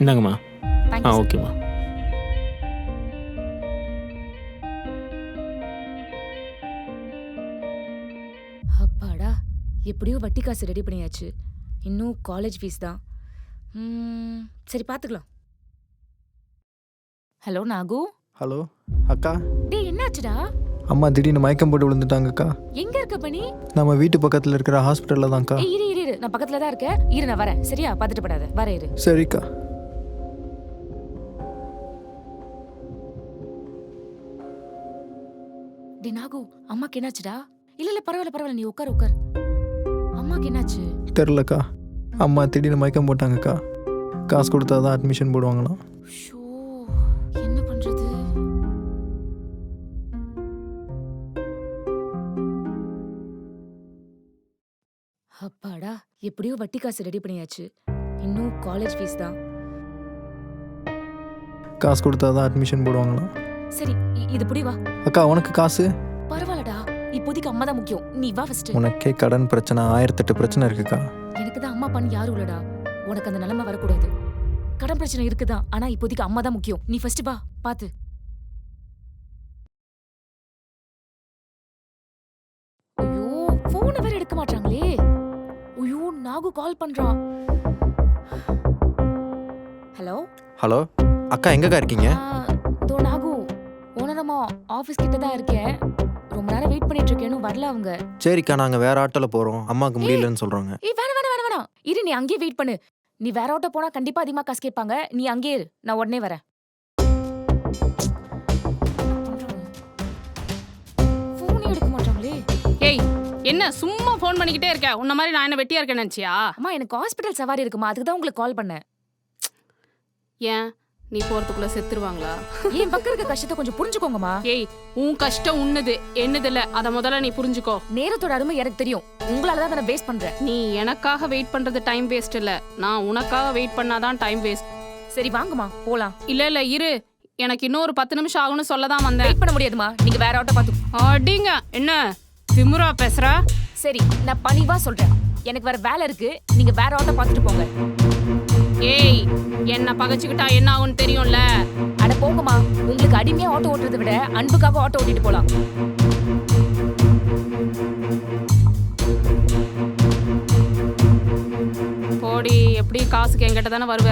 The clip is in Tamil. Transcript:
இந்தாங்கம்மா. Thank you sir. ஓகேம்மா. அப்பாடா, எப்படியோ வட்டி காசு ரெடி பண்ணியாச்சு. இன்னும் காலேஜ் ஃபீஸ் தான். சரி பார்த்துக்கலாம். ஹலோ நாகு. ஹலோ அக்கா. டேய் என்னாச்சுடா? அம்மா திடீர்னு மயக்கம் போட்டு விழுந்துட்டாங்கக்கா. எங்க இருக்க பண்ணி? நம்ம வீட்டு பக்கத்தில் இருக்கிற ஹாஸ்பிட்டலில் தான்க்கா. ஏய் இரு நான் பக்கத்துல தான் இருக்கேன். இரு நான் வரேன். சரியா? பார்த்துட்டு படாத. வரேன் இரு. சரிக்கா. டேய் நாகு, அம்மாக்கு என்னாச்சுடா? இல்ல பரவாயில்ல நீ உட்கார். அம்மாக்கு என்னாச்சு? தெரிலக்கா. அம்மா திடீர்னு மயக்கம் போட்டாங்கக்கா. காசு கொடுத்தா தான் அட்மிஷன் போடுவாங்களாம். ஷோ, என்ன பண்றது? அப்பாடா, எப்படியோ வட்டி காசு ரெடி பண்ணியாச்சு. இன்னும் காலேஜ் ஃபீஸ் தான். காசு கொடுத்தா தான் அட்மிஷன் போடுவாங்களாம். சரி இது புடி வா. அக்கா உனக்கு காசு? பரவாயில்லடா, இப்போதைக்கு அம்மா தான் முக்கியம். நீ வா ஃபர்ஸ்ட். உனக்கே கடன் பிரச்சனை 1008 பிரச்சனை இருக்குக்கா. எனக்கு தான் அம்மா பண்ணி யாரும் இல்லடா. உனக்கு அந்த நிலைமை வரக்கூடாது. கடன் பிரச்சனை இருக்குதான், ஆனா இப்போதைக்கு அம்மா தான் முக்கியம். நீ ஃபர்ஸ்ட் வா, பாத்து. ஐயோ, போனை வேற எடுக்க மாட்டாங்களே. ஐயோ, நாகு கால் பண்றான். ஹலோ ஹலோ அக்கா, எங்கக்கா இருக்கீங்க? தோ நாகு, ஓனரம்மா ஆபீஸ் கிட்ட தான் இருக்கேன். ரொம்ப நேரம் வெயிட் பண்ணிட்டு இருக்கேன், வரல அவங்க. சரிக்கா, நாங்கள் வேற ஆட்டோவில் போகிறோம். அம்மாவுக்கு முடியலன்னு சொல்கிறாங்க. ஏய் வேணாம். இரு, நீ அங்கேயே வெயிட் பண்ணு. நீ வேற ஆட்டோ போனா கண்டிப்பா அதிகமா காசு கேட்பாங்க. நீ அங்கேயே இரு, நான் உடனே வரேன். போனே எடுக்க மாட்டாங்களே. ஏய், என்ன சும்மா ஃபோன் பண்ணிக்கிட்டே இருக்க? உன்ன மாதிரி நான் என்ன வெட்டியா இருக்கேன்னு நினைச்சியா? அம்மா எனக்கு ஹாஸ்பிட்டல் சவாரி இருக்குமா, அதுக்கு தான் உங்களுக்கு கால் பண்ணேன். ஏன் நீ போறதுக்குள்ள செத்துருவாங்களா? என் பக்கம் இருக்க கஷ்டத்தை கொஞ்சம் புரிஞ்சுக்கோங்கம்மா. ஏய், உன் கஷ்டம் உன்னுது என்னது இல்ல, அத முதல்ல நீ புரிஞ்சுக்கோ. நேரத்தோட அருமை எனக்கு தெரியும். உங்களால தான் நான் வேஸ்ட் பண்றேன். நீ எனக்காக வெயிட் பண்றது டைம் வேஸ்ட் இல்ல, நான் உனக்காக வெயிட் பண்ணாதான் டைம் வேஸ்ட். சரி வாங்கம்மா போலாம். இல்ல இரு, எனக்கு இன்னும் ஒரு 10 நிமிஷம் ஆகும்னு சொல்லதான் வந்தேன். வெயிட் பண்ண முடியாதுமா, நீங்க வேற ஆட்டோ பாத்து. அடிங்க, என்ன திமிரா பேசுற? சரி நான் பணிவா சொல்றேன், எனக்கு வேற வேலை இருக்கு. நீங்க வேற ஆட்டோ பாத்துட்டு போங்க. ஏய், என்ன பகச்சுக்கிட்டா என்ன ஆகும்னு தெரியும்ல. அட போங்கம்மா, உங்களுக்கு அடிமையா ஆட்டோ ஓட்டுறதை விட அன்புக்காக ஆட்டோ ஓட்டிட்டு போலாம். போடி, எப்படி காசுக்கு என்கிட்ட தானே வருவ?